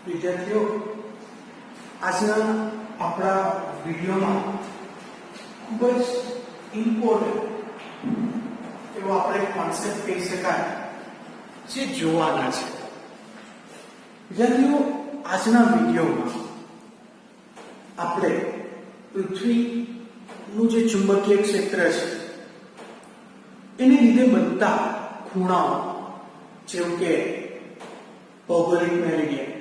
વિદ્યાર્થીઓ, આજના આપણા વિડીયોમાં ખૂબ જ ઇમ્પોર્ટન્ટ એવો આપણે કોન્સેપ્ટ કહી શકાય જે જોવાના છે. વિદ્યાર્થીઓ, આજના વિડીયોમાં આપણે પૃથ્વીનું જે ચુંબકીય ક્ષેત્ર છે એને લીધે બનતા ખૂણાઓ, જેવું કે ભૌગોલિક મેરિડિયન,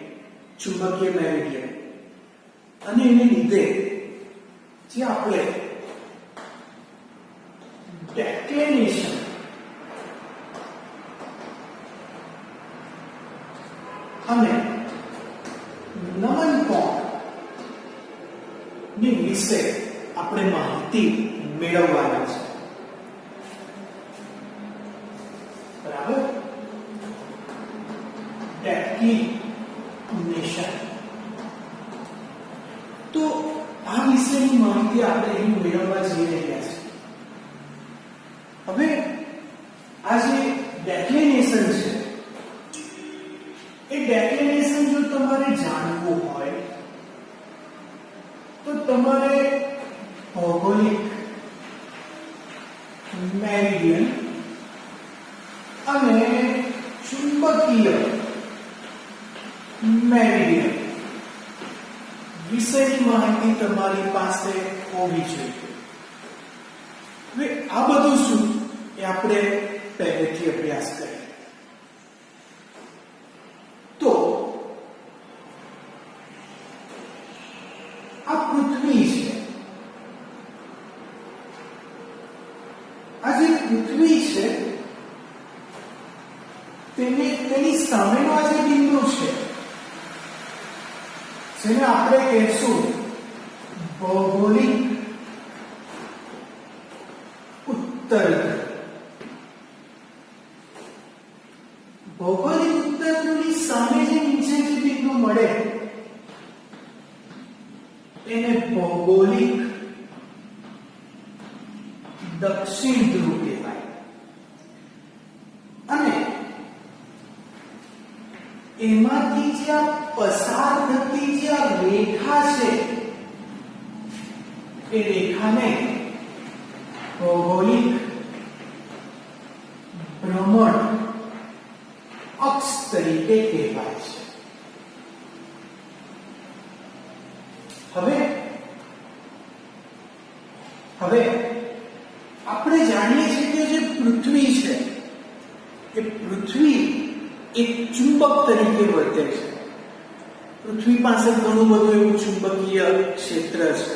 ચુંબકીય મેરિડિયન, અને એને લીધે જે આપણે ડેક્લેનેશન અને નમન કોણ ની વિશે આપણે માહિતી મેળવવાના છે. બરાબર? ડેક્લેનેશન. તો આ વિશેની માહિતી આપણે અહીં મેળવવા જઈ રહ્યા છીએ. હવે આ જે ડેક્લેનેશન છે, એ ડેક્લેનેશન જો તમારે જાણવું હોય તો તમારે ભૌગોલિક મેરિડિયન અને ચુંબકીય મેરિડિયન વિશેની માહિતી તમારી પાસે હોવી જોઈએ. હવે આ બધું શું એ આપણે પહેલેથી અભ્યાસ કરીએ. તો આ પૃથ્વી છે. આ જે પૃથ્વી છે તેની સામેનો આ જે બિંદુ છે જેને આપણે કહેશું ભૌગોલિક ઉત્તર ધ્રુવ. ભૌગોલિક ઉત્તર ધ્રુવની સામે જે નીચે જે બિંદુ મળે એને ભૌગોલિક દક્ષિણ ધ્રુવ કહેવાય. અને એમાંથી જે પસાર થતી જે રેખા છે એ રેખાને ભૌગોલિક ભ્રમણ અક્ષ તરીકે કહેવાય છે. હવે આપણે જાણીએ છીએ કે જે પૃથ્વી છે એ પૃથ્વી એક ચુંબક તરીકે વર્તે છે. પૃથ્વી પાસે ઘણું બધું એવું ચુંબકીય ક્ષેત્ર છે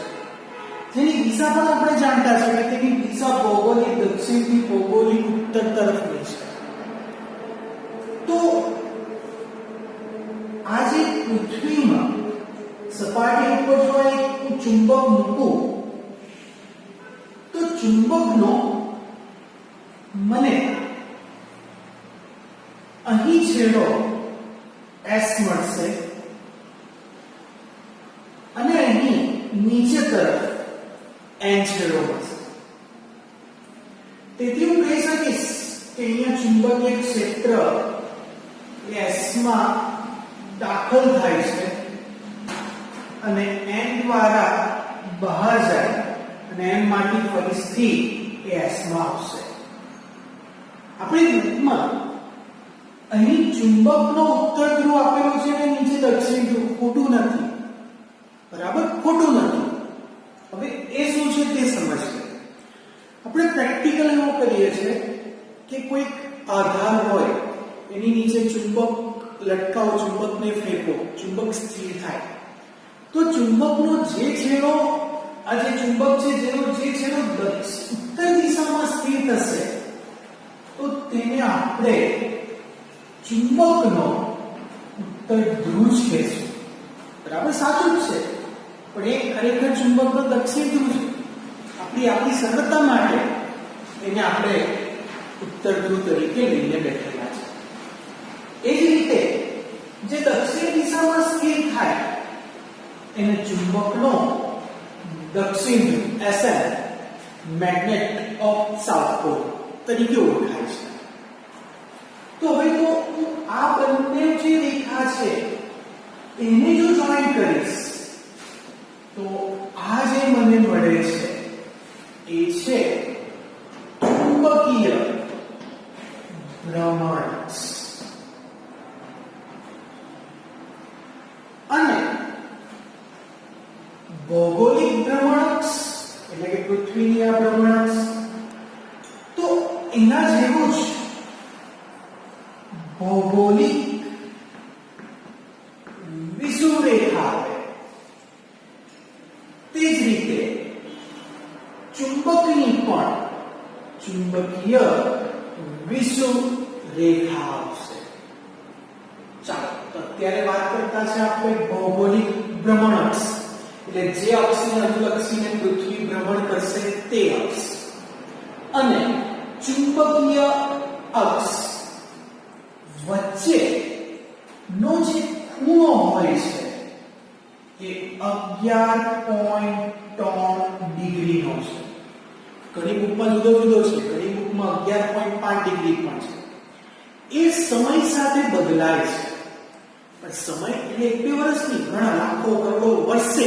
જેની દિશા પણ આપણે જાણતા છે કે તેની દિશા ભૌગોલિક દક્ષિણથી ભૌગોલિક ઉત્તર તરફની છે. તો આ જે પૃથ્વીમાં સપાટી ઉપર જો એક ચુંબક મૂકું તો ચુંબકનો મને અહીં છેડો S મળશે અને અહીં નીચે તરફ N છેડો મળશે. તેથી હું કહી શકીશ કે અહીંયા ચુંબકીય ક્ષેત્ર S માં દાખલ થાય છે અને N દ્વારા બહાર જાય અને N માંથી ફરીથી S માં આવશે. આપણી રીતમાં અહીં ચુંબકનો ઉત્તર ધ્રુવ આપેલો છે અને નીચે દક્ષિણ ધ્રુવ. ખોટું નથી. બરાબર? ખોટું નથી. હવે એ શું છે તે સમજીએ. આપણે પ્રેક્ટિકલ એવું કરીએ છીએ કે કોઈક આધાર હોય એની નીચે ચુંબક લટકાવો, ચુંબકને ફેંકો, ચુંબક સ્થિર થાય તો ચુંબકનો જે છેડો, આ જે ચુંબક છે જેનો જે છેડો ઉત્તર દિશામાં સ્થિર થશે તો તેને આપણે ચુંબકનો ઉત્તર ધ્રુવ કહેશું. બરાબર? સાચું જ છે, પણ એ ખરેખર ચુંબકનો દક્ષિણ ધ્રુવ છે. આપણી સરળતા માટે એને આપણે ઉત્તર ધ્રુવ તરીકે લઈને બેઠેલા છે. એ જ રીતે જે દક્ષિણ દિશામાં સ્થિર થાય એને ચુંબકનો દક્ષિણ ધ્રુવ SN, magnet of south pole તરીકે ઓળખાય છે. તો હવે તો આ બંને જે રેખા છે એને જો જોઈન કરીશ તો આ જે મને મળે છે એ છે ચુંબકીય ભ્રમણાક્ષ અને ભૌગોલિક ભ્રમણાક્ષ એટલે કે પૃથ્વીની આ ભ્રમણાક્ષ તો એના જેવું જ ભૌગોલિક વિષુવરેખા આવે તે જ રીતે ચુંબકની પણ ચુંબકીય વિષુવરેખા આવશે. ચાલો તો અત્યારે વાત કરતા છે આપણે ભૌગોલિક ભ્રમણાક્ષ એટલે જે અક્ષને અનુલક્ષીને પૃથ્વી ભ્રમણ કરશે તે અક્ષ અને ચુંબકીય અક્ષ વચ્ચે નો જે ખૂણો હોય છે એ 11.3 ડિગ્રી નો છે. ઘણી બુકમાં જુદો જુદો છે, ઘણી બુકમાં 11.5 ડિગ્રી પણ છે. એ સમય સાથે બદલાય છે પણ સમય એટલે એક બે વર્ષની ઘણા લાખો કરોડો વર્ષે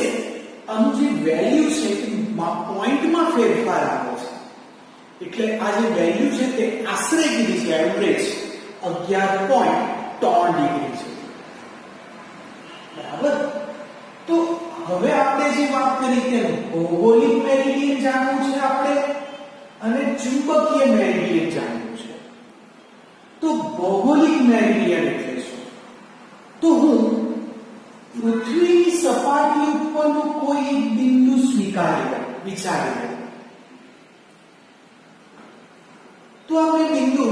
આનું જે વેલ્યુ છે એ પોઈન્ટમાં ફેરફાર આવે છે. એટલે આ જે વેલ્યુ છે તે આશરે કેટલી છે? એવરેજ 11.3 ડિગ્રી છે. બરાબર. તો હવે આપણે જે વાત કરી કે ભૌગોલિક મેરિડિયન જાણવું છે આપણે અને ચુંબકીય મેરિડિયન જાણવું છે. તો ભૌગોલિક મેરિડિયન એટલે શું? તો હું પૃથ્વીની સપાટી ઉપરનું કોઈ એક બિંદુ વિચારી લો. તો આપણે બિંદુ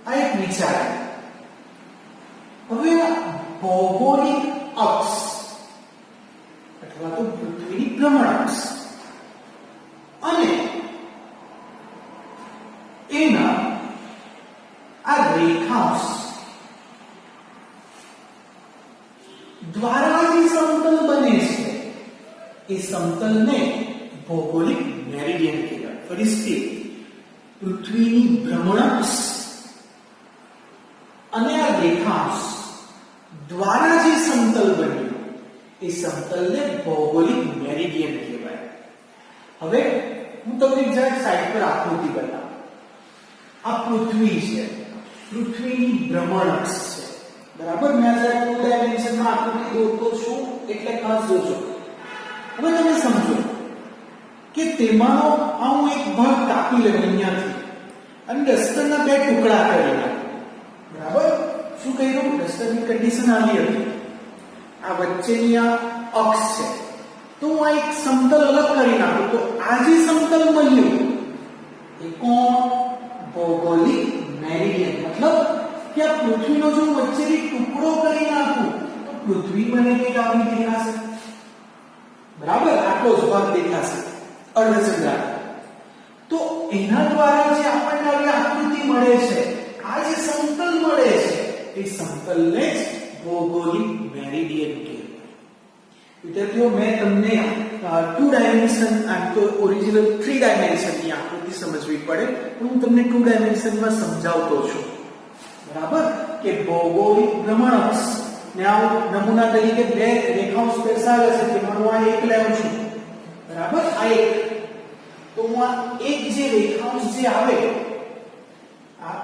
આ એક વિચાર. હવે ભૌગોલિક અક્ષ અથવા તો પૃથ્વીની ભ્રમણાક્ષ અને એના આ રેખાંશ દ્વારા જે સમતલ બને છે એ સમતલને ભૌગોલિક મેરિડિયન કહેવાય. ફરીથી પૃથ્વીની ભ્રમણાક્ષ અને આ રેખાંશ દ્વારા જે સમતલ બન્યું એ સમતલને ભૌગોલિક મેરિડિયન કહેવાય. હવે હું તમને એક સાઈડ પર આકૃતિ બતાવું. આ પૃથ્વી છે, પૃથ્વીની ભ્રમણાક્ષ છે. બરાબર. મેં જરા 2 ડાયમેન્શનમાં આકૃતિ દોરતો છું એટલે ખાસ જોજો. હવે તમે સમજો કે તેમાંનો આ હું એક ભાગ કાપી લઉં અહીંયાથી અને ડસ્ટરના 2 ટુકડા કરી નાખું. બરાબર. શું કર્યું? ડસ્ટરની કન્ડિશન આવી હતી. આ વચ્ચેની આ અક્ષ છે તો હું આ એક સમતલ અલગ કરી નાખું તો આ જે સમતલ મળ્યું એ કોણ? ભૌગોલિક મેરિડિયન. મતલબ કે આ પૃથ્વીનો જો વચ્ચેથી ટુકડો કરી નાખું તો પૃથ્વી મને કંઈક આવી દેખાશે. બરાબર. આટલો જ ભાગ દેખાશે અર્ધચંદ્રાકાર. તો એના દ્વારા જે આપણને આવી આકૃતિ મળે છે, આ જે સમતલ મળે છે એ સમતલને જ ભૌગોલિક મેરિડિયન કહેવાય. વિદ્યાર્થીઓ, મેં તમને 2 ડાયમેન્શન આમ તો ઓરિજિનલ 3 ડાયમેન્શનની આકૃતિ સમજવી પડે પણ હું તમને 2 ડાયમેન્શનમાં સમજાવતો છું. બરાબર. કે ભૌગોલિક ભ્રમણાક્ષ ને આ નમૂના તરીકે 2 રેખાંશ દર્શાવે છે તેમાંનો આ એક લેવું છું. બરાબર. આ એક તો હું આ એક જે રેખાંશ જે આવે આ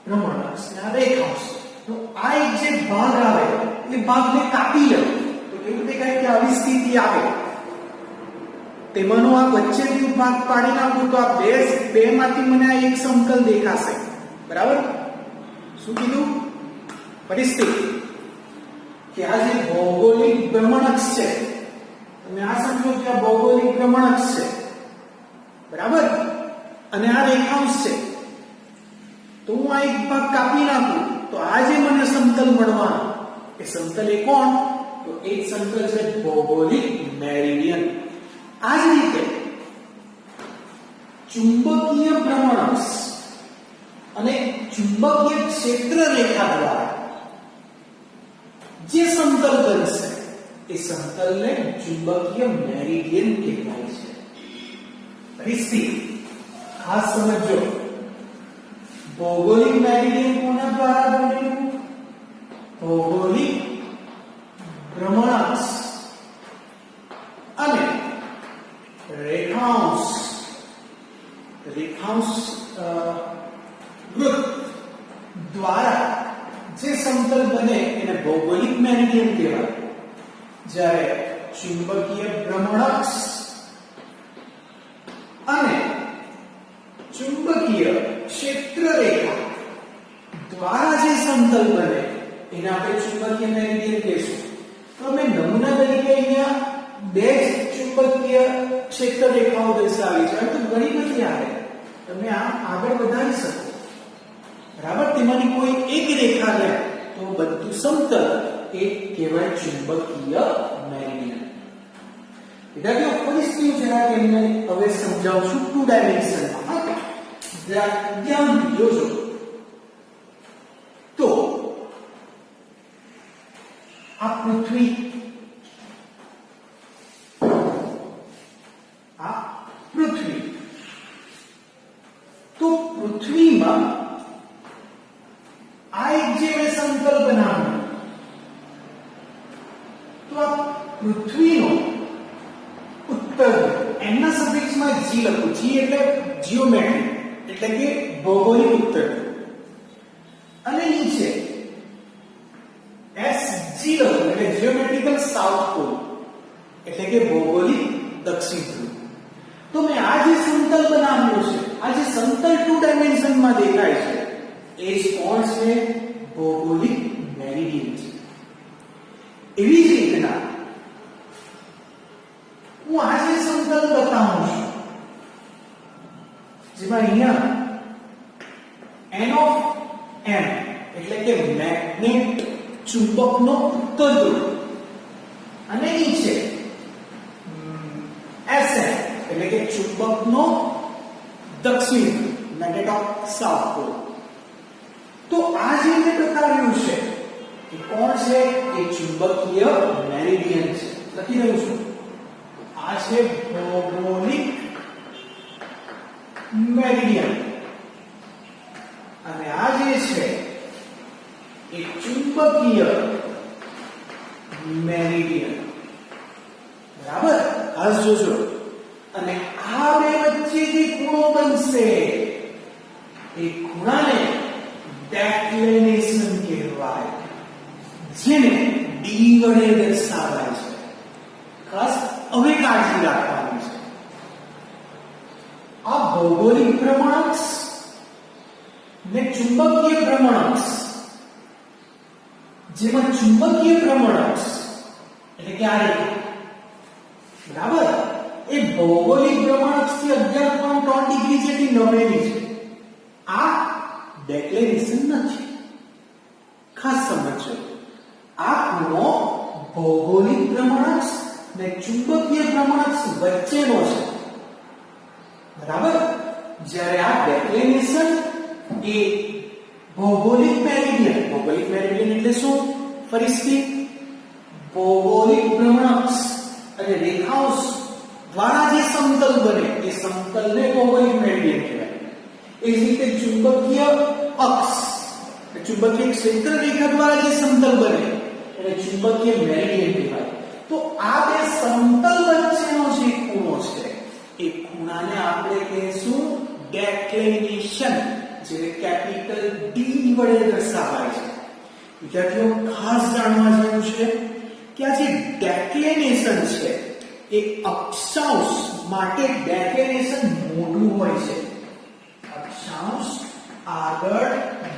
ભ્રમણાક્ષ ને આ રેખાંશ તો આ એક જે ભાગ આવે એ ભાગને કાપી લો તો કેવું દેખાય કે આવી સ્થિતિ આવે. તેમાંનો આ વચ્ચેનો ભાગ પાડી નાખું તો આ બે માંથી મને આ એક સમતલ દેખાશે. બરાબર. શું કીધું? પરિસ્થિતિ કે આ જે ભૌગોલિક ભ્રમણાક્ષ છે તમે આ સમજો કે આ ભૌગોલિક ભ્રમણાક્ષ છે. બરાબર. અને આ રેખાંશ છે તો હું આ એક ભાગ કાપી નાખું તો આ જે મને સમતલ મળવાનું એ સમતલ એ કોણ? તો એ સમતલ છે ભૌગોલિક મેરિડિયન. આ જ રીતે ચુંબકીય ભ્રમણાક્ષ અને ચુંબકીય ક્ષેત્ર રેખા દ્વારા જે સમતલ બનશે એ સમતલને ચુંબકીય મેરિડિયન કહેવાય છે. પરિસ્થિતિ ખાસ સમજો. ભૌગોલિક મેરિડિયન કોના દ્વારા બન્યું? ભૌગોલિક દ્વારા જે સમતલ બને એને ભૌગોલિક મેરિડિયન કહેવાય. જ્યારે ચુંબકીય ભ્રમણઅક્ષ અને ચુંબકીય ક્ષેત્રરેખા દ્વારા જે સમતલ બને એને આપણે ચુંબકીય મેરિડિયન કહીશું. તો અમે નમૂના તરીકે અહીંયા બે ચુંબકીય ક્ષેત્રરેખાઓ દર્શાવી છે. તો ઘણી બધી આવે, તમે આ આગળ વધારી શકો. બરાબર, તેમાંની કોઈ એક રેખા લે તો બધું સમતલ એ કહેવાય ચુંબકીય મેરિડિયન. વિદ્યાર્થીઓ ફરીથી જરા એમને હવે સમજાવું છું 2 ડાયમેન્શનમાં. જરા ધ્યાનથી જોજો. તો આ પૃથ્વી, તો પૃથ્વીમાં આ એક જે મેં સમતલ બનાવ્યું, તો આ પૃથ્વીનો ઉત્તર એના સફિક્સમાં જી લખું. જી એટલે જીઓમેટ્રી, એટલે કે ભૌગોલિક ઉત્તર. અને નીચે એસ જી લખું એટલે જીઓમેટ્રિકલ સાઉથ પોલ, એટલે કે ભૌગોલિક દક્ષિણ ધ્રુવ. તો મેં આ જે સમતલ બનાવ્યું છે, આ જે સમતલ 2 ડાયમેન્શનમાં દેખાય છે એ જ કોણ છે? ભૌગોલિક મેરિડિયન છે. એવી જ રીતના હું આ જે સમતલ બતાવું છું, જેમાં અહીંયા n of m એટલે કે મેગ્નેટ ચુંબકનો ઉત્તર ધ્રુવ અને નીચે sm એટલે કે ચુંબકનો દક્ષિણ મેગ્નેટ ઓફ સાઉથ પોલ. તો આ જે મેં બતાવ્યું છે એ કોણ છે? એ ચુંબકીય મેરિડિયન છે. લખી રહ્યું છું. આ છે ભૌગોલિક મેરિડિયન અને આ જે છે એ ચુંબકીય મેરિડિયન. બરાબર, ખાસ જોજો. અને આ બે વચ્ચે જે ખૂણો બનશે એ ખૂણાને ડેક્લિનેશન કહેવાય, જેને ડી વડે દર્શાવાય છે. ખાસ હવે કાળજી રાખવાની છે. આ ભૌગોલિક ભ્રમણઅક્ષ ને ચુંબકીય ભ્રમણઅક્ષ, જેમાં ચુંબકીય ભ્રમણઅક્ષ એટલે કે આ રેખા, બરાબર, એ ભૌગોલિક ભ્રમણઅક્ષથી 11.3 ડિગ્રી જેટલી નમેલી છે. આ ડેક્લિનેશન નથી. ખાસ સમજો, આ ખૂણો ભૌગોલિક ભ્રમણઅક્ષ ને ચુંબકીય ભ્રમણઅક્ષ વચ્ચેનો છે. બરાબર, જ્યારે આ ડેક્લિનેશન એ ભૌગોલિક મેરિડિયન એટલે શું? ફરીથી ભૌગોલિક ભ્રમણઅક્ષ અને રેખાઓ દ્વારા જે સમતલ બને એ સમતલને ભૌગોલિક મેરિડિયન કહેવાય. એ જ રીતે ચુંબકીય અક્ષ, ચુંબકીય ક્ષેત્ર રેખા દ્વારા જે સમતલ બને એને ચુંબકીય મેરિડિયન કહેવાય. તો આ બે સમતલ વચ્ચેનો જે ખૂણો છે એ ખૂણાને આપણે કહીશું ડેક્લિનેશન, જે કેપિટલ ડી વડે દર્શાવાય છે. વિદ્યાર્થીઓ ખાસ જાણવા જેવું છે કે આ જે ડેક્લિનેશન છે એ અક્ષાંશ માટે ડેક્લિનેશન મોટું હોય છે. અક્ષાંશ આગળ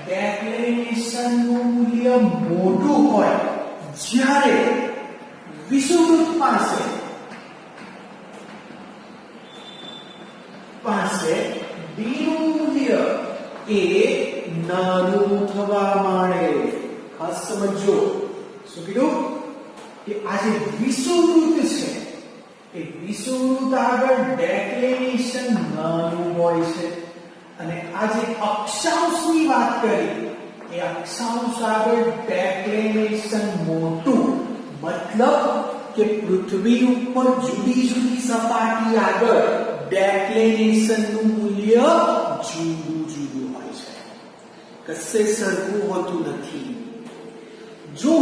ડેક્લિનેશન નું મૂલ્ય મોટું હોય, જ્યારે વિષુવવૃત્ત પાસે ડી નું મૂલ્ય એ નાનું થવા માંડે. ખાસ સમજો. શું કીધું? કે આ જે વિષુવવૃત્ત છે એ વિષુવવૃત્ત આગળ ડેક્લિનેશન નાનું હોય છે, અને આ જે અક્ષાંશની વાત કરી એ અક્ષાંશ આગળ ડેક્લિનેશન મોટું. મતલબ કે પૃથ્વી ઉપર જુદી જુદી સપાટી આગળ ડેક્લિનેશન નું મૂલ્ય જુદું જુદું હોય છે. કશે સરખું હોતું નથી. જો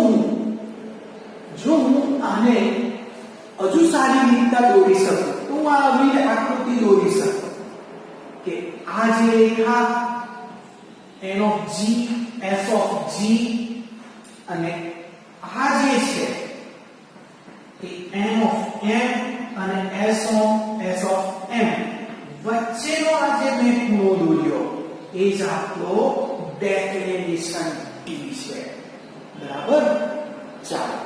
હું આને હજુ સારી રીતે દોરી શકું તો હું આવી આકૃતિ દોરી શકું કે આ જે રેખા n of g S of G અને આ જે છે એ N of M અને S of M વચ્ચેનો આ જે મેં ખૂણો દોર્યો એ જ આપણો ડેક્લેનેશન D છે. બરાબર. ચાલો,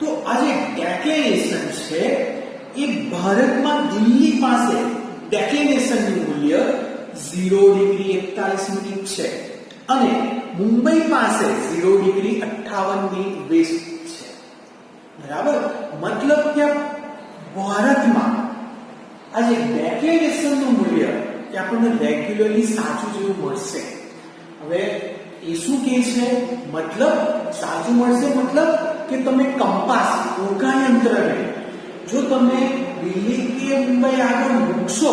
તો આ જે ડેક્લેનેશન છે એ ભારતમાં દિલ્હી પાસે ડેક્લેનેશનનું મૂલ્ય 0 ડિગ્રી 41 મિનિટ છે અને મુંબઈ પાસે 0 ડિગ્રી 58 મિનિટ વેસ્ટ છે. બરાબર. મતલબ કે ભારતમાં આ જે ડેક્લેનેશનનું મૂલ્ય એ આપણને રેગ્યુલરલી સાચું જેવું મળશે. હવે એ શું કહે છે? મતલબ સાચું મળશે મતલબ કે તમે કંપાસ હોકાયંત્રને જો તમે દિલ્હી કે મુંબઈ આગળ મૂકશો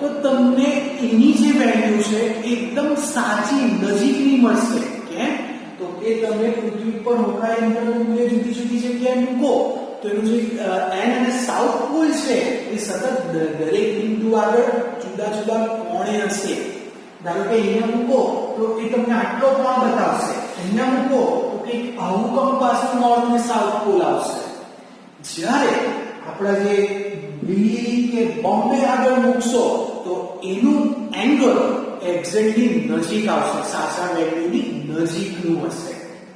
તો તમને એની જે વેલ્યુ છે એકદમ સાચી નજીકની મળશે. કેમ? તો કે તમે પૃથ્વી પર હોકાયંત્રનું મૂલ્ય જુદી જુદી જગ્યાએ મૂકો તો એનું જે એન અને સાઉથ પોલ છે એ સતત દરેક બિંદુ આગળ જુદા જુદા કોણે હશે. ધારો કે અહીંયા મૂકો તો એ તમને આટલો કોણ બતાવશે, અહીંયા મૂકો તો કે આવું કંપાસનું નોર્થ અને સાઉથ પોલ આવશે. જ્યારે આપણા જે દિલ્હી કે બોમ્બે આગળ મૂકશો તો એનું એંગલ એક્ઝેક્ટલી નજીક આવશે, સાચા વેલ્યુની નજીકનું હશે.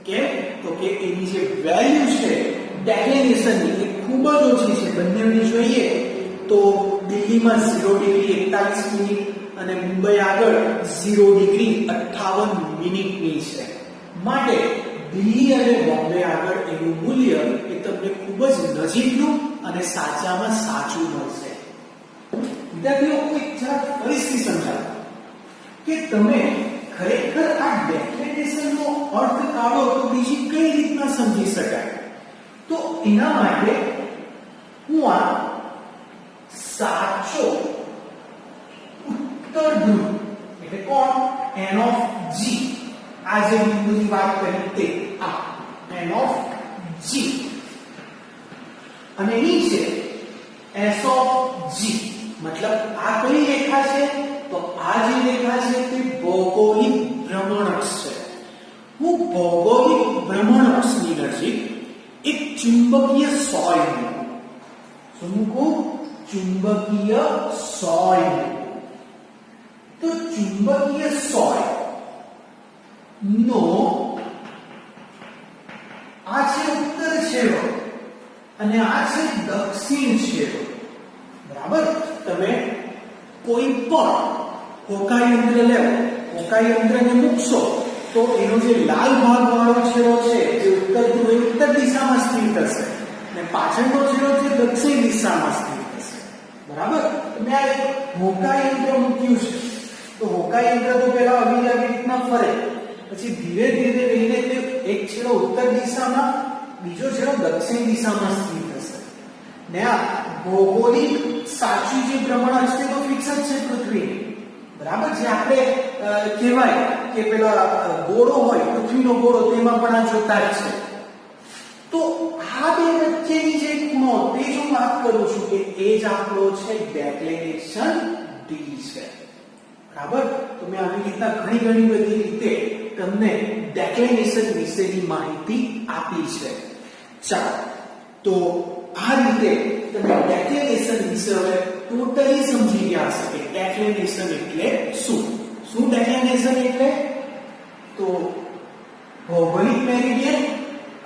કેમ? તો કે એની જે વેલ્યુ છે ડેક્લેનેશનની એ ખૂબ જ ઓછી છે. બંનેને જોઈએ તો દિલ્હીમાં 0 ડિગ્રી 41 મિનિટ અને મુંબઈ આગળ 0 ડિગ્રી 58 મિનિટની છે. માટે દિલ્હી અને બોમ્બે આગળ એનું મૂલ્ય એ તમને ખૂબ જ નજીકનું અને સાચામાં સાચું મળશે. વિદ્યાર્થીઓ, એક જરા ફરીથી સમજાવો કે તમે ખરેખર આ ડેક્લેનેશનનો અર્થ કાઢો તો બીજી કઈ રીતના સમજી શકાય. તો એના માટે હું આ સાચો ઉત્તર ધ્રુવ એટલે કોણ? N of G, આ જે બિંદુની વાત કરી તે આ N of G અને નીચે S of G. મતલબ આ કઈ રેખા છે? તો આ જે રેખા છે તે ભૌગોલિક ભ્રમણઅક્ષ છે. હું ભૌગોલિક ભ્રમણઅક્ષની નજીક એક ચુંબકીય સોય મૂકું. શું મૂકું? ચુંબકીય સોય મૂકું. તો ચુંબકીય સોય નો આ છે ઉત્તર છેડો અને આ છે દક્ષિણ છેડો. બરાબર. તમે કોઈ પણ હોકાયંત્ર લેવો, હોકાયંત્રને મૂકશો તો એનો જે લાલ ભાગ વાળો છેડો છે જે ઉત્તર ધ્રુવ એ ઉત્તર દિશામાં સ્થિર થશે અને પાછળનો છેડો છે દક્ષિણ દિશામાં સ્થિર થશે. બરાબર. મેં આ એક હોકાયંત્ર મૂક્યું છે તો હોકાયંત્ર તો પહેલા આવી રીતના ફરે, પછી ધીરે ધીરે રહીને તે એક છેડો ઉત્તર દિશામાં, બીજો છેડો દક્ષિણ દિશામાં સ્થિર થશે. ને આ ભૌગોલિક સાચી જે ભ્રમણઅક્ષ છે તો ફિક્સ જ છે પૃથ્વીની. બરાબર. જે આપણે કહેવાય કે પેલા ગોળો હોય, પૃથ્વીનો ગોળો, તેમાં પણ આ જોતા જ છે. તો આ બે વચ્ચેની જે ખૂણો તે જો વાત કરું છું કે એ જ આપણો છે ડેક્લેનેશન D છે. બરાબર. તો મેં આવી રીતના ઘણી બધી રીતે તમને ડેક્લેનેશન વિશેની માહિતી આપી છે. ચાલો, તો આ રીતે તમે ડેક્લેનેશન વિશે હવે ટોટલી સમજી ગયા હશે કે ડેક્લેનેશન એટલે શું. શું ડેક્લેનેશન એટલે? તો ભૌગોલિક મેરિડિયન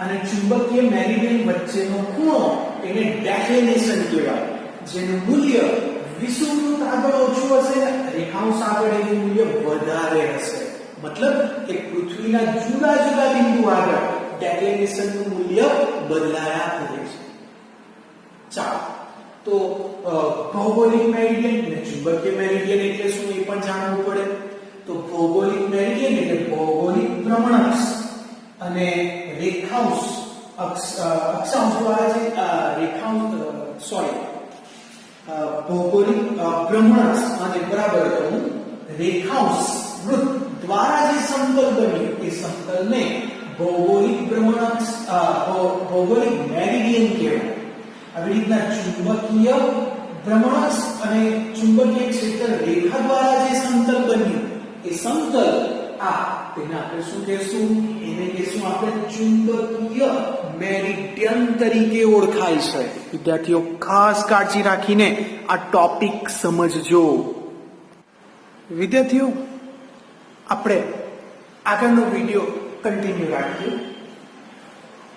અને ચુંબકીય મેરિડિયન વચ્ચેનો ખૂણો એને ડેક્લેનેશન કહેવાય, જેનું મૂલ્ય વિષુવવૃત્ત આગળ ઓછું હશે, રેખાંશ આગળ એનું મૂલ્ય વધારે હશે. મતલબ કે પૃથ્વીના જુદા જુદા બિંદુ આગળ ડેક્લેનેશનનું મૂલ્ય બદલાયા કરે છે. ચાલો, તો ભૌગોલિક મેરિડિયન અને ચુંબકીય મેરિડિયન એટલે શું એ પણ જાણવું પડે. તો ભૌગોલિક મેરિડિયન એટલે ભૌગોલિક ભ્રમણઅક્ષ અને રેખાંશ અક્ષાંશ દ્વારા જે ભૌગોલિક ભ્રમણઅક્ષ અને બરાબર કહું રેખાંશ વૃત્ત દ્વારા જે સમતલ બન્યું એ સમતલને ભૌગોલિક ભ્રમણઅક્ષ ભૌગોલિક મેરિડિયન કહેવાય. આવી રીતના ચુંબકીય ભ્રમણઅક્ષ અને ચુંબકીય ક્ષેત્ર રેખા દ્વારા જે સમતલ બન્યું એ સમતલ આ તેને આપણે શું કહેશું? એને કહેશું આપણે ચુંબકીય મેરિડિયન તરીકે ઓળખાય છે. વિદ્યાર્થીઓ ખાસ કાળજી રાખીને આ ટોપિક સમજજો. વિદ્યાર્થીઓ આપણે આગળનો વિડિયો કન્ટિન્યુ રાખીએ.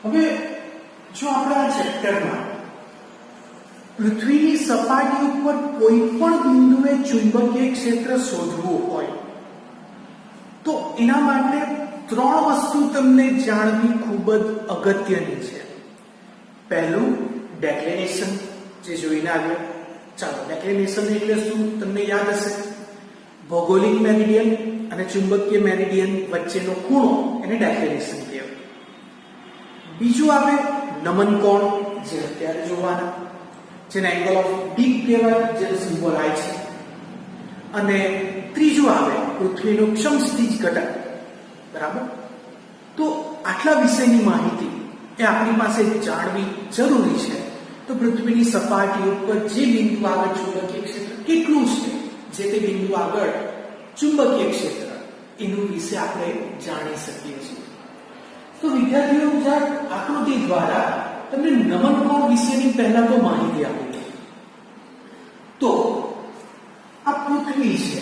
હવે જો આપણે આ ચેપ્ટરમાં પૃથ્વીની સપાટી ઉપર કોઈ પણ બિંદુએ ચુંબકીય ક્ષેત્ર શોધવું હોય તો એના માટે 3 વસ્તુ તમને જાણવી ખૂબ જ અગત્યની છે. પહેલું ડેક્લિનેશન, જે જોઈને આવ્યો. ચાલો, ડેક્લિનેશન એટલે શું તમને યાદ હશે? ભૌગોલિક મેરિડિયન અને ચુંબકીય મેરિડિયન વચ્ચેનો ખૂણો, એને ડેક્લિનેશન કહેવાય. બીજું આવે નમન કોણ, જે અત્યારે જોવાના, જેને એંગલ ઓફ ડીપ કહેવાય, જેનો સિમ્બોલ આઈ છે. અને ત્રીજું આવે પૃથ્વીનું સમસ્થિતિ ઘટક. બરાબર? તો આટલા વિષયની માહિતી એ આપણી પાસે જાણવી જરૂરી છે. તો પૃથ્વીની સપાટી ઉપર જે બિંદુ આગળ ચુંબકીય ક્ષેત્ર કેટલું છે, જે તે બિંદુ આગળ ચુંબકીય ક્ષેત્ર, એનું વિશે આપણે જાણી શકીએ છીએ. તો વિદ્યાર્થીઓ, આકૃતિ દ્વારા તમને નમન કોણ વિશેની પહેલા તો માહિતી આપી. તો આ પૃથ્વી છે.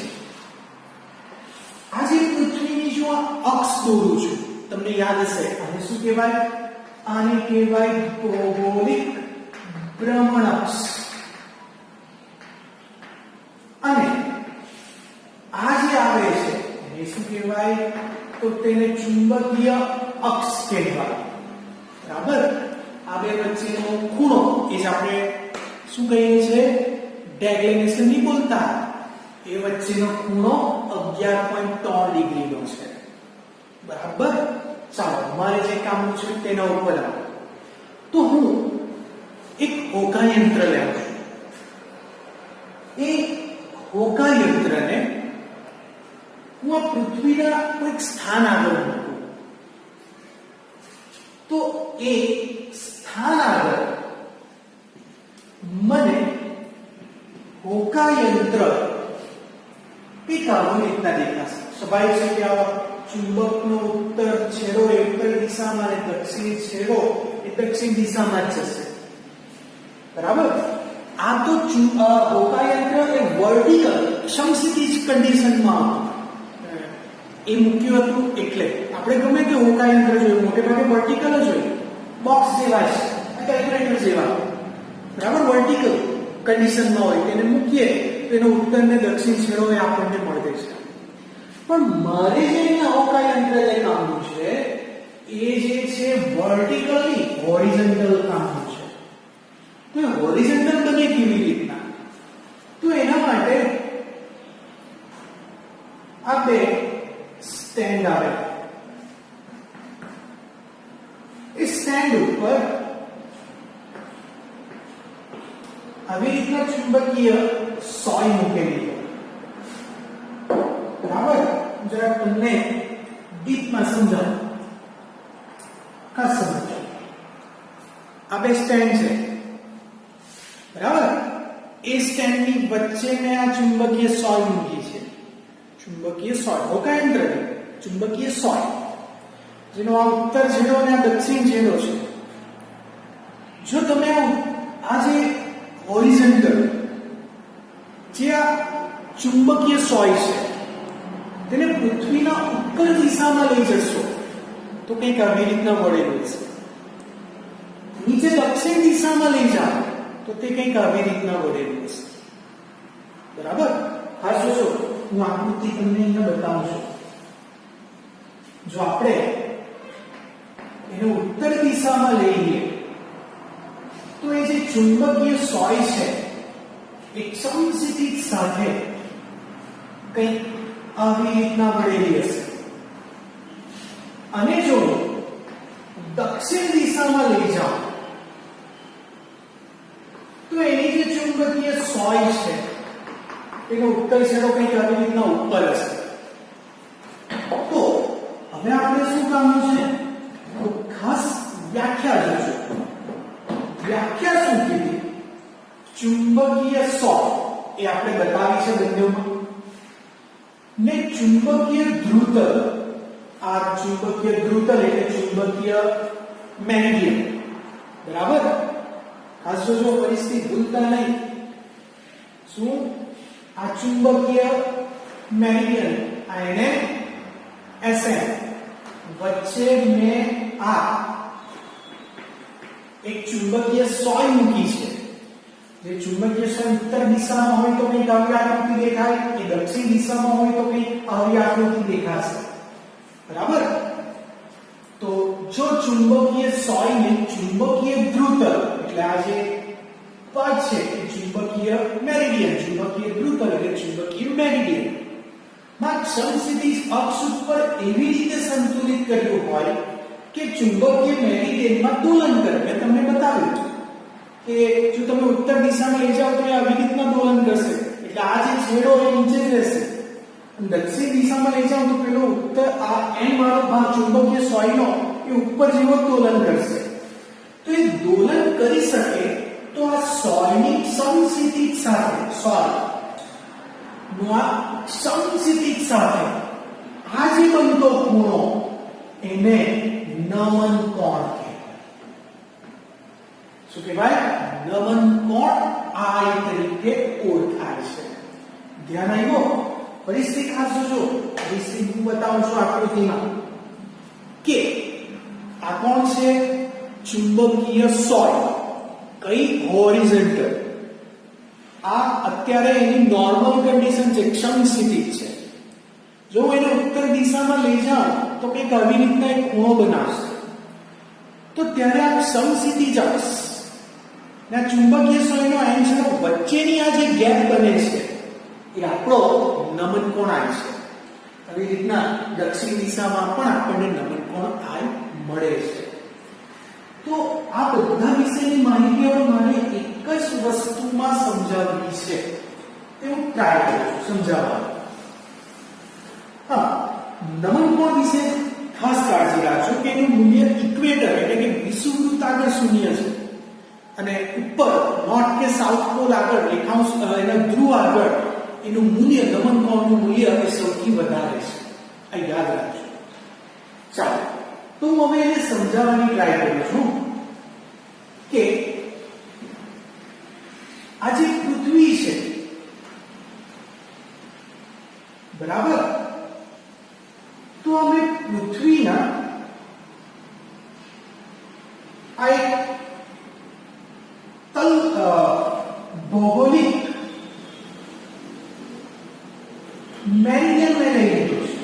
આજે પૃથ્વીની જો આ અક્ષ દોરું છું, તમને યાદ હશે, આને શું કહેવાય? આને કહેવાય ભૌગોલિક ભ્રમણ અક્ષ. અને આ જે આવે છે એને શું કહેવાય? તો તેને ચુંબકીય અક્ષ કહેવાય. બરાબર? આ બે વચ્ચેનો ખૂણો એ જ આપણે શું કહીએ છીએ? ડેક્લિનેશન નહીં બોલતા. એ વચ્ચેનો ખૂણો 11.3 ડિગ્રીનો છે. બરાબર? ચાલો, અમારે જે કામનું છે તેના ઉપર આવો. તો હું એક હોકાયંત્ર લેવું છું. એ હોકાયંત્રને હું આ પૃથ્વીના કોઈક સ્થાન આગળ મૂકું. તો એ સ્થાન આગળ મને હોકાયંત્ર કંઈક આવી રીતના દેખાશે. સ્વાભાવિક છે કે આ ચુંબકનો ઉત્તર છેડો એ ઉત્તર દિશામાં અને દક્ષિણ છેડો એ દક્ષિણ દિશામાં જ જશે. બરાબર? આ તો હોકાયંત્ર એ વર્ટિકલ સમસ્થિતિ કન્ડિશનમાં એ મૂક્યું હતું. એટલે આપણે ગમે તે હોકાયંત્ર જોયું, મોટે ભાગે વર્ટિકલ જ હોય, બોક્સ જેવા છે, કેલ્ક્યુલેટર જેવા. બરાબર? વર્ટિકલ કન્ડિશનમાં હોય, તેને મૂકીએ તો એનો ઉત્તર ને દક્ષિણ છેડો એ આપણને મળે છે. પણ મારે જે હોકાયંત્ર કામનું છે એ જે છે વર્ટિકલી હોરિઝોન્ટલ કામનું છે. તો હોરિઝોન્ટલ બને કેવી રીતના? તો એના માટે આ બે સ્ટેન્ડ આવે. એ સ્ટેન્ડ ઉપર આવી રીતના ચુંબકીય સોય મૂકેલી છે. બરાબર? જરા તમને ડીપમાં સમજાવું. ખાસ સમજો. આ બે સ્ટેન્ડ છે. બરાબર? એ સ્ટેન્ડની વચ્ચે મેં આ ચુંબકીય સોય મૂકી છે. ચુંબકીય સોય, હોકાયંત્ર ચુંબકીય સોય, જેનો આ ઉત્તર છેડો અને આ દક્ષિણ છેડો છે. જો તમે આ જે હોરિઝોન્ટલ જે આ ચુંબકીય સોય છે તેને પૃથ્વીના ઉત્તર દિશામાં લઈ જશો તો કંઈક આવી રીતના વળેલું છે. નીચે દક્ષિણ દિશામાં લઈ જાઓ તો તે કંઈક આવી રીતના વળેલું છે. બરાબર? હા, જોજો, હું આકૃતિ તમને અહીંયા બતાવું છું. જો આપણે એને ઉત્તર દિશામાં લઈએ તો એ જે ચુંબકીય સોય છે એ સમસ્થિતિ સાથે કંઈક આવી રીતના વળેલી હશે. અને જો દક્ષિણ દિશામાં લઈ જાઓ તો એની જે ચુંબકીય સોય છે એનો ઉત્તર છેડો કંઈક આવી રીતના ઉપર હશે. તો હવે આપણે શું કામનું છે? ખાસ વ્યાખ્યા જોજો. વ્યાખ્યા શું કીધી? ચુંબકીય સોય એ આપણે બતાવી છે બંનેમાં, ને ચુંબકીય ધ્રુવતલ આ ચુંબકીય ધ્રુતલ એટલે ચુંબકીય મેરિડિયન, બરાબર. ખાસ જો પરિસ્થિતિ ભૂલતા નહીં. શું આ ચુંબકીય મેરિડિયન આ એને SM વચ્ચે મેં આ એક ચુંબકીય સોય મૂકી છે. જે ચુંબકીય સોય ઉત્તર દિશામાં હોય તો કંઈક આવી આકૃતિ દેખાય, કે દક્ષિણ દિશામાં હોય તો કંઈક આવી આકૃતિ દેખાશે, બરાબર. તો જો ચુંબકીય સોયને ચુંબકીય ધ્રુતલ એટલે આ જે પદ છે એ ચુંબકીય મેરિડિયન, ચુંબકીય ધ્રુતલ એટલે ચુંબકીય મેરિડિયન માં સમસ્થિતિ અક્ષ ઉપર એવી રીતે સંતુલિત કર્યું હોય કે ચુંબકીય મેરિડિયનમાં દોલન કરે. મેં તમને બતાવ્યું કે જો તમે ઉત્તર દિશામાં લઈ જાઓ તો એ આવી રીતના દોલન કરશે, એટલે આ જે છેડો એ નીચે જ રહેશે. દક્ષિણ દિશામાં લઈ જાઓ તો પેલો ઉત્તર આ એન વાળો ભાગ ચુંબકીય સોયનો એ ઉપર જેવો દોલન કરશે. તો એ દોલન કરી શકે તો આ સોયની સમસ્થિતિ સાથે સોય નો આ સમસ્થિતિ સાથે આ જે બનતો ખૂણો એને નમન કોણ કહેવાય. શું કહેવાય? નમન કોણ આ તરીકે ઓળખાય છે. ધ્યાન આવ્યો? પરિસ્થિતિ ખાસ જોજો. પરિસ્થિતિ હું બતાવું છું આકૃતિમાં કે આ કોણ છે? ચુંબકીય સોય. કઈ? હોરિઝોન્ટલ. આ અત્યારે એની નોર્મલ કન્ડિશન છે, ક્ષમ સ્થિતિ છે. જો હું એને ઉત્તર દિશામાં લઈ જાઉં તો કંઈક આવી રીતના એક ખૂણો બનાવશે. તો ત્યારે આ સમસ્થિતિ અક્ષ ને આ ચુંબકીય સોયનો આયન છેડો વચ્ચેની આ જે ગેપ બને છે એ આપણો નમન કોણ આય છે. આવી રીતના દક્ષિણ દિશામાં પણ આપણને નમન કોણ આય મળે છે. તો આ બધા વિશેની માહિતીઓ મારે એક જ વસ્તુમાં સમજાવવી છે, તે હું ટ્રાય કરું છું સમજાવવાનું. હા, નમન કોણ વિશે ખાસ કાળજી રાખજો કે એનું મૂલ્ય ઇક્વેટર એટલે કે વિષુવવૃત્ત આગળ શૂન્ય છે અને ઉપર નોર્થ કે સાઉથ પોલ આગળ રેખાંશ એના ધ્રુવ આગળ એનું મૂલ્ય નમન કોણનું મૂલ્ય એ સૌથી વધારે છે. આ યાદ રાખજો. ચાલો, તો હું હવે એને સમજાવવાની ટ્રાય કરું છું કે આ જે પૃથ્વી છે, બરાબર, તો અમે પૃથ્વીના આ એક ભૌગોલિક મેરિડિયન મેં લઈ લીધું છે.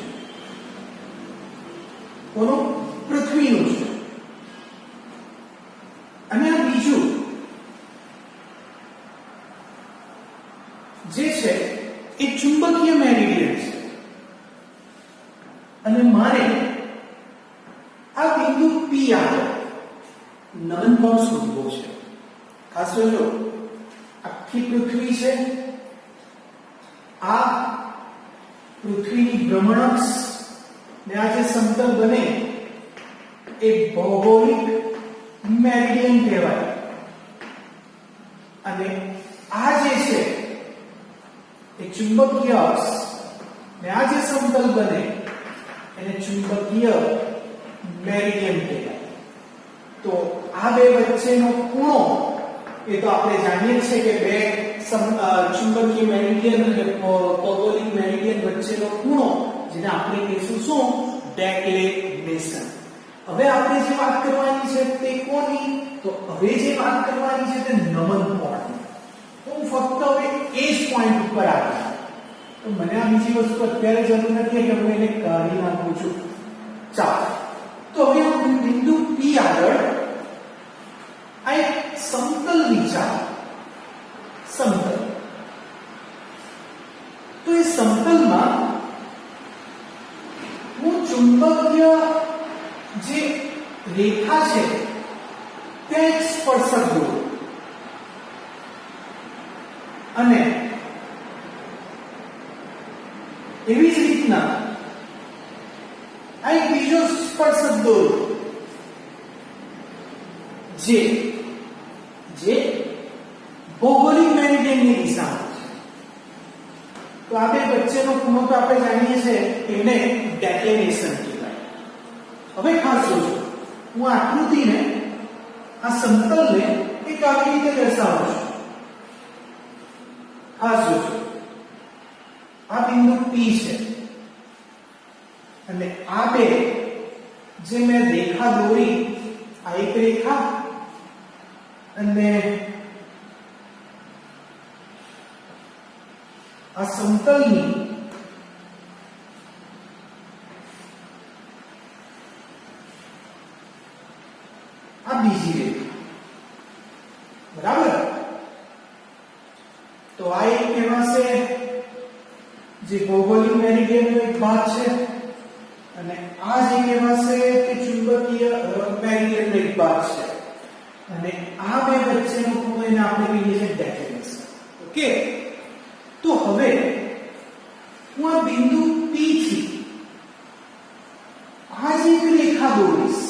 કોનું? પૃથ્વીનું છે. અને આ બીજું જે છે એ ચુંબકીય મેરિડિયન છે. અને મારે આ બિંદુ P આગળ નમન કોણ શોધવો છે. ખાસ જોજો, આખી પૃથ્વી છે. આ પૃથ્વીની ભ્રમણઅક્ષ ને આ જે સમતલ બને એ ભૌગોલિક મેરિડિયન કહેવાય. અને આ જે છે એ ચુંબકીય અક્ષ ને આ જે સમતલ બને એને ચુંબકીય મેરિડિયન કહેવાય. તો આ બે વચ્ચેનો ખૂણો એ તો આપણે જાણીએ છીએ કે બે ચુંબકીય મેરિડિયન અને ભૌગોલિક મેરિડિયન વચ્ચેનો ખૂણો જેને આપણે કહીશું શું? ડેક્લેનેશન. હવે આપણે જે વાત કરવાની છે તે કોની? તો હવે જે વાત કરવાની છે તે નમન કોણની. તો હું ફક્ત હવે એ જ પોઈન્ટ ઉપર આવીશ. તો મને આ બીજી વસ્તુ અત્યારે જરૂર નથી કે હું એને કાઢી નાખું છું. ચાલો, તો હવે હું બિંદુ P આગળ આ એક સમતલ વિચાર. સમતલ. તો એ સમતલમાં હું ચુંબકીય જે રેખા છે તે એક સ્પર્શક દોરું અને એવી જ રીતના આ એક બીજો સ્પર્શક દોરું જે ભૌગોલિક મેરિડિયનની દિશામાં છે. તો આ બે વચ્ચેનો ખૂણો તો આપણે જાણીએ છીએ એને ડેક્લેનેશન કહેવાય. હવે ખાસ જોજો, હું આકૃતિને આ સમતલને એક આવી રીતે દર્શાવું છું. ખાસ જોજો, આ બિંદુ P છે અને આ બે જે મેં રેખા દોરી, આ એક રેખા અને આ સમતલની આ બીજી રેખા, બરાબર. તો આ એક કહેવાશે જે ભૌગોલિક મેરિડિયનનો એક ભાગ છે અને આ જે કહેવાશે તે ચુંબકીય મેરિડિયનનો એક ભાગ છે અને આ બે વચ્ચેનો ખૂણો એને આપણે કહીએ છીએ ડેફિનેશન. ઓકે, તો હવે હું આ બિંદુ P થી આ જે એક રેખા દોરીશ,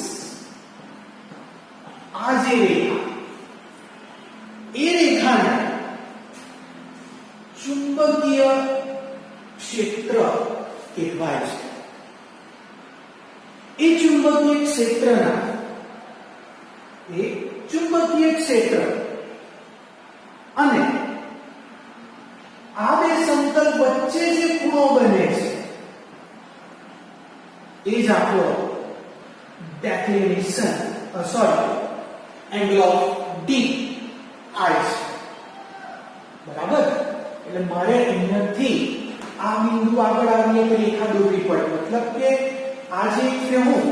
આ જે રેખા, એ રેખાને ચુંબકીય ક્ષેત્ર કહેવાય છે. એ ચુંબકીય ક્ષેત્રના અને આ બે સમતલ વચ્ચે જે ખૂણો બને છે એ જ આપણો definition angle of D I છે, બરાબર. એટલે મારે અહીંયાથી આ બિંદુ આગળ આવી એક રેખા દોરવી પડે, મતલબ કે આ જે છે હું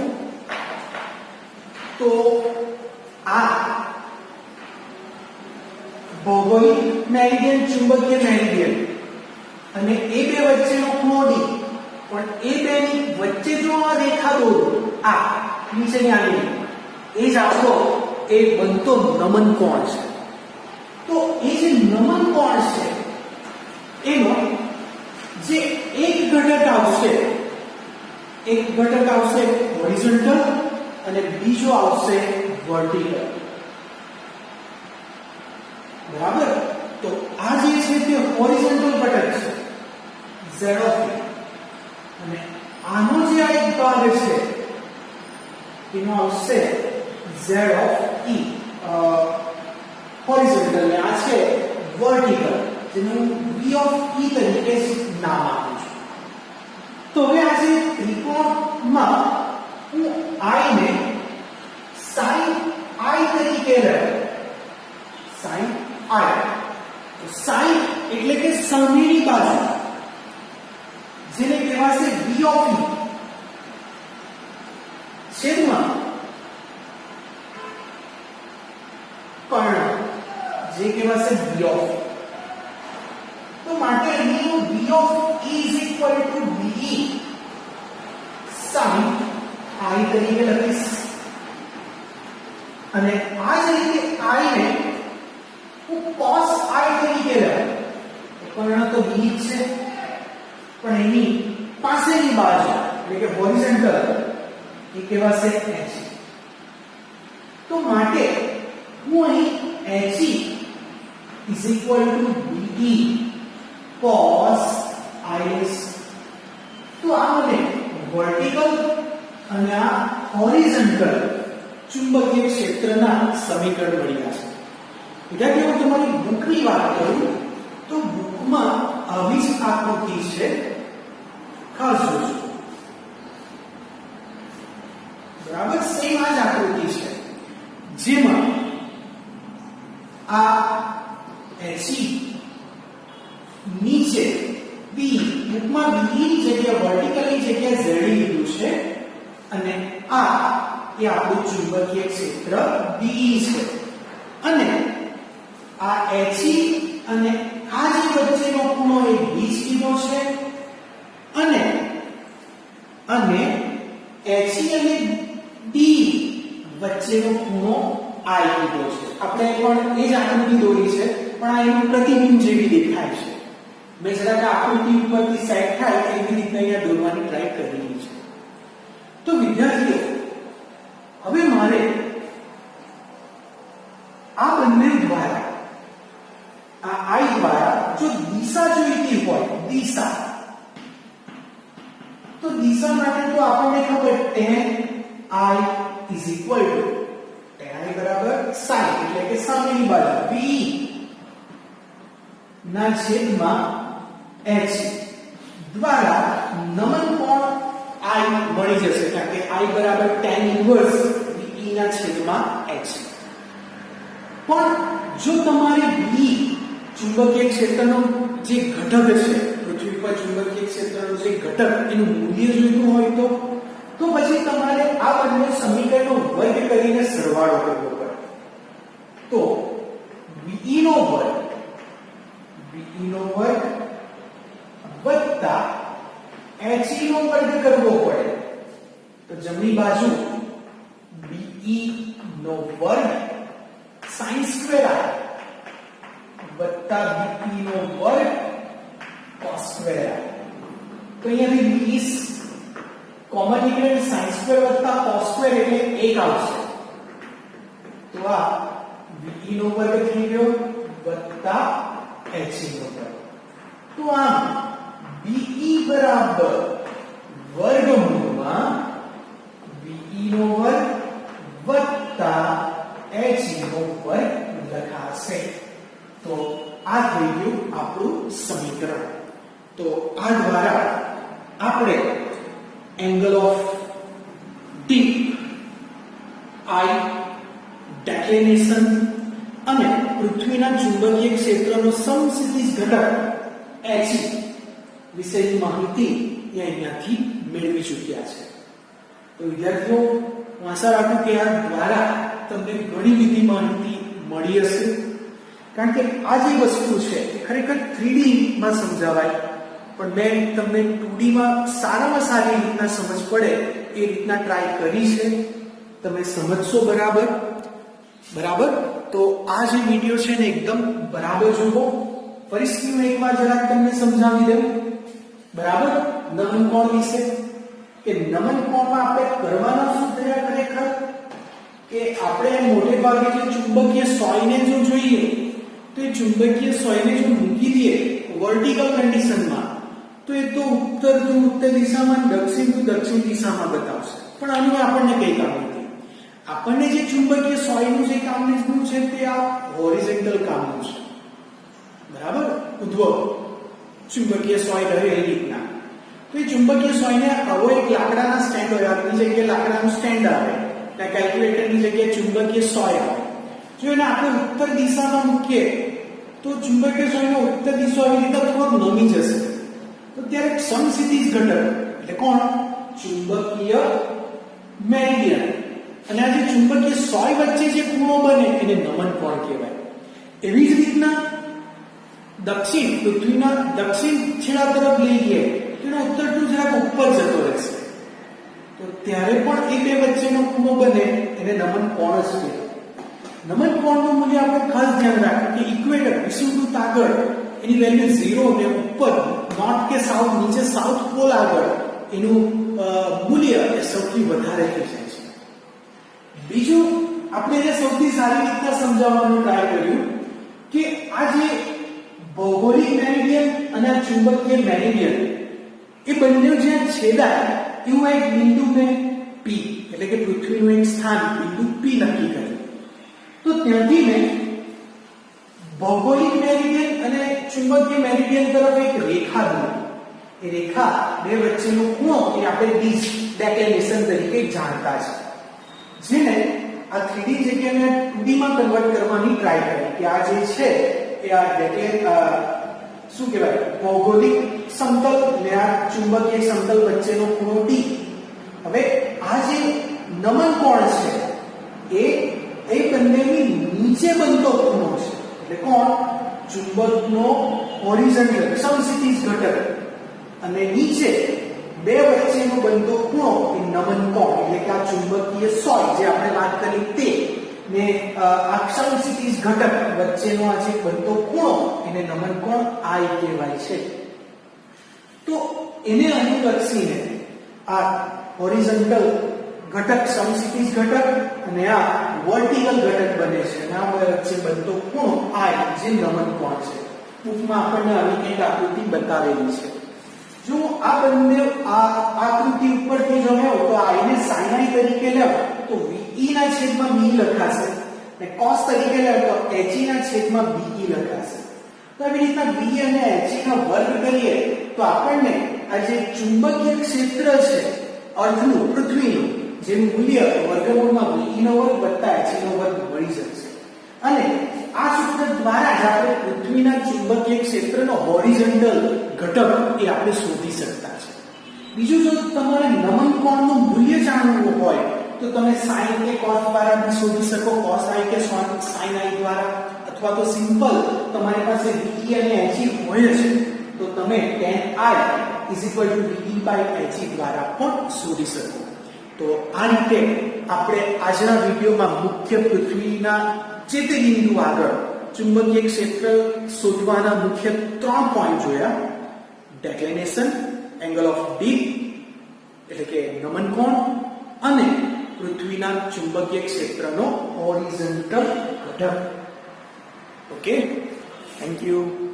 તો આ ભૌગોલિક મેરિડિયન, ચુંબકીય મેરિડિયન અને એ બે વચ્ચેનો ખૂણો ડી, પણ એ બેની વચ્ચે જો આ રેખા દોરું, આ નીચેની આની, એ જ આપણો એ બનતો નમન કોણ છે. તો એ જે નમન કોણ છે એનો જે એક ઘટક આવશે, હોરિઝોન્ટલ અને બીજો આવશે વર્ટિકલ, બરાબર. તો આ જે છે તે હોરિઝોન્ટલ ઘટક છે z ઓફ e અને આનો જે આ એક ભાગ છે એનો આવશે z ઓફ e હોરિઝોન્ટલ ને આ છે વર્ટિકલ, જેને હું v ઓફ e તરીકે નામ આપું છું. તો હવે આ જે ત્રિકોણમાં હું i ને sin i તરીકે લઉં, sin i, તો sin એટલે કે સામેની બાજુ, જેને કહેવાશે v ઓફ e છેદમાં કર્ણ, જે કહેવાશે v ઓફ e. તો માટે અહીં v of e is equal to ve sin i તરીકે લખીશ અને આ જ રીતે i ને હું cos i તરીકે લઉં. કર્ણ તો v છે, પણ એની પાસેની બાજુ એટલે કે હોરિઝોન્ટલ એ કહેવાશે h. તો માટે હું અહીં h is equal to be cos is. તો આ મને વર્ટિકલ અને આ હોરિઝોન્ટલ ચુંબકીય ક્ષેત્રના સમીકરણ મળ્યા છે. વિદ્યાર્થીઓ, હું તમારી બુકની વાત કરું તો બુકમાં આવી જ આકૃતિ છે, ખાસ જોજો, બરાબર. સેમ આ જ આકૃતિ છે જેમાં આ HE નીચે B, બુકમાં B ની જગ્યાએ વર્ટિકલની જગ્યાએ Z લીધું છે અને આ એ આપણું ચુંબકીય ક્ષેત્ર BE છે અને આ HE અને આ જે વચ્ચેનો ખૂણો એ 20 લીધો છે અને HE અને D વચ્ચેનો ખૂણો I લીધો છે. આપણે પણ એ જ આકૃતિ દોરી છે, પણ આ એનું પ્રતિબિંબ જેવી દેખાય છે. મેં જરાક આકૃતિ ઉપરથી સેટ થાય એવી રીતે અહીંયા દોરવાની ટ્રાય કરી છે. તો વિદ્યાર્થીઓ, હવે મારે આ બંને દ્વારા, આ I દ્વારા જો દિશા જોઈતી હોય, દિશા, તો દિશા માટે તો આપણને ખબર tan I is equal to tan I બરાબર sin એટલે કે સામેની બાજુ BE ના છેદમાં h દ્વારા નમન કોણ I મળી જશે કારણ કે I બરાબર tan ઇન્વર્સ BE ના છેદમાં h. પણ જો તમારે BE ચુંબકીય ક્ષેત્રનો જે ઘટક છે પૃથ્વી પર ચુંબકીય ક્ષેત્રનો જે ઘટક એનું મૂલ્ય જોઈતું હોય તો પછી તમારે આ બંને સમીકરણનો વર્ગ કરીને સરવાળો કરવો પડે. તો BE નો વર્ગ વત્તા HE નો વર્ગ કરવો પડે. તો જમણી બાજુ BE નો વર્ગ sin સ્ક્વેર I વત્તા BE નો વર્ગ cos સ્ક્વેર I. તો અહીંયાથી BE કોમન નીકળે sin સ્ક્વેર વત્તા cos સ્ક્વેર એટલે 1 આવશે. તો આ BE નો વર્ગ થઈ ગયો વત્તા HE નો વર્ગ. તો આમ BE બરાબર વર્ગમૂળમાં BE નો વર્ગ વત્તા HE નો વર્ગ લખાશે. તો આ થઈ ગયું આપણું સમીકરણ. તો આ દ્વારા આપણે એંગલ ઓફ ડી I ડેક્લેનેશન અને પૃથ્વીના ચુંબકીય ક્ષેત્રનો સમસ્થિતિજ ઘટક HE વિશેની માહિતી અહીંયાથી મેળવી ચૂક્યા છે. તો વિદ્યાર્થીઓ હું આશા રાખું કે આ દ્વારા તમને ઘણી બધી માહિતી મળી હશે. કારણ કે આ જે વસ્તુ છે એ ખરેખર 3D માં સમજાવાય પણ મેં તમને 2D માં સારામાં સારી રીતના સમજ પડે એ રીતના ટ્રાય કરી છે. તમે સમજશો બરાબર. તો આ જે વિડિયો છે ને એકદમ બરાબર જુઓ. ફરીથી હું એકવાર જરાક તમને સમજાવી દઉં બરાબર નમન કોણ વિશે. કે નમન કોણમાં આપણે કરવાના શું થયા ખરેખર કે આપણે મોટે ભાગે જે ચુંબકીય સોયને જો જોઈએ તો એ ચુંબકીય સોયને જો મૂકી દઈએ વર્ટિકલ કન્ડિશનમાં તો એ તો ઉત્તર to ઉત્તર દિશામાં દક્ષિણ to દક્ષિણ દિશામાં બતાવશે. પણ આનું આપણને કઈ કામ નથી. આપણને જે ચુંબકીય સોયનું જે કામનું છે તે આ હોરિઝોન્ટલ કામનું છે બરાબર. ઉદ્ભવ ચુંબકીય સોય રહે એ રીતના. તો એ ચુંબકીય સોયને આવો એક લાકડાના સ્ટેન્ડ હોય આપની જગ્યાએ લાકડાનું સ્ટેન્ડ આવે ત્યાં કેલ્ક્યુલેટરની જગ્યાએ ચુંબકીય સોય આવે. જો એને આપણે ઉત્તર દિશામાં મૂકીએ તો ચુંબકીય સોયનો ઉત્તર દિશા આવી રીતે થોડોક નમી જશે. તો ત્યારે સમસ્થિતિજ ઘટક એટલે કોણ ચુંબકીય મેરિડિયન અને આ જે ચુંબકીય સોય વચ્ચે જે ખૂણો બને એને નમન કોણ કહેવાય. એવી જ રીતના દક્ષિણ પૃથ્વીના દક્ષિણ છેડા તરફ લઈ ગયે તો એનો ઉત્તર to જરાક ઉપર જતો રહેશે. તો ત્યારે પણ એ બે વચ્ચેનો ખૂણો બને એને નમન કોણ જ કહેવાય. નમન કોણનું મૂલ્ય આપણે ખાસ ધ્યાન રાખવું કે ઇક્વેટર વિષુવવૃત્ત આગળ એની વેલ્યુ 0 ને ઉપર નોર્થ કે સાઉથ નીચે સાઉથ પોલ આગળ એનું મૂલ્ય એ સૌથી વધારે થઈ જાય છે. બીજું આપણે એને સૌથી સારી રીતના સમજાવવાનું ટ્રાય કર્યું કે આ જે ભૌગોલિક મેરિડિયન અને ચુંબકીય મેરિડિયન એ બંને જ્યાં છેદાય એવું એક બિંદુને P એટલે કે પૃથ્વીનું એક સ્થાન બિંદુ P નક્કી કર્યું. તો ત્યાંથી મેં ભૌગોલિક મેરિડિયન અને ચુંબકીય મેરિડિયન તરફ એક રેખા દોરી. એ રેખા બે વચ્ચેનો ખૂણો એ આપણે ડિક્લેનેશન તરીકે જાણતા છે. જેને આ 3D જગ્યાને 2D માં કન્વર્ટ કરવાની ટ્રાય કરી કે આ જે છે એ આ શું કહેવાય ભૌગોલિક સમતલ અને આ ચુંબકીય સમતલ વચ્ચેનો ખૂણો D. હવે આ જે નમન કોણ છે એ બંનેની નીચે બનતો ખૂણો છે. એટલે કોણ ચુંબકનો હોરિઝોન્ટલ સમસ્થિતિજ ઘટક અને નીચે બે વચ્ચેનો બનતો ખૂણો એ નમન કોણ એટલે કે આ ચુંબકીય સોય જે આપણે વાત કરી તે ને આ સમસ્થિતિજ ઘટક વચ્ચેનો આ જે બનતો ખૂણો એને નમન કોણ I કહેવાય છે. તો એને અનુલક્ષીને આ હોરિઝોન્ટલ ઘટક સમસ્થિતિજ ઘટક અને આ વર્ટિકલ ઘટક બને છે અને આ વચ્ચે બનતો ખૂણો I જે નમન કોણ છે. ટૂંકમાં આપણને આવી કંઈક આકૃતિ બતાવેલી છે. જો આ બંને આકૃતિ ઉપરથી જો મેં તો આને sin i તરીકે લેવ તો ve ના છેદમાં b લખાશે અને cos તરીકે લેવ તો he ના છેદમાં be લખાશે. તો આવી રીતના b અને he નો વર્ગ કરીએ તો આપણને આ જે ચુંબકીય ક્ષેત્ર છે અર્થનું પૃથ્વીનું જેનું મૂલ્ય વર્ગમૂળમાં ve નો વર્ગ વત્તા he નો વર્ગ મળી જશે. અને આ સૂત્ર દ્વારા જ આપણે પૃથ્વીના ચુંબકીય ક્ષેત્રનો હોરિઝોન્ટલ ઘટક એ આપણે શોધી શકતા છે. બીજું જો તમારે નમન કોણનું મૂલ્ય જાણવું હોય તો તમે sin કે cos દ્વારા બી શોધી શકો, cos i કે sin i દ્વારા, અથવા તો સિમ્પલ તમારી પાસે ve અને he હોય છે તો તમે tan i ve/he દ્વારા પણ શોધી શકો. તો આ રીતે આપણે આજના વિડિયોમાં મુખ્ય પૃથ્વીના જે તે બિંદુ આગળ ચુંબકીય ક્ષેત્ર શોધવાના મુખ્ય 3 પોઈન્ટ જોયા. ડેક્લિનેશન, એંગલ ઓફ ડીપ એટલે કે નમન કોણ, અને પૃથ્વીના ચુંબકીય ક્ષેત્રનો હોરિઝોન્ટલ ઘટક. Okay, thank you.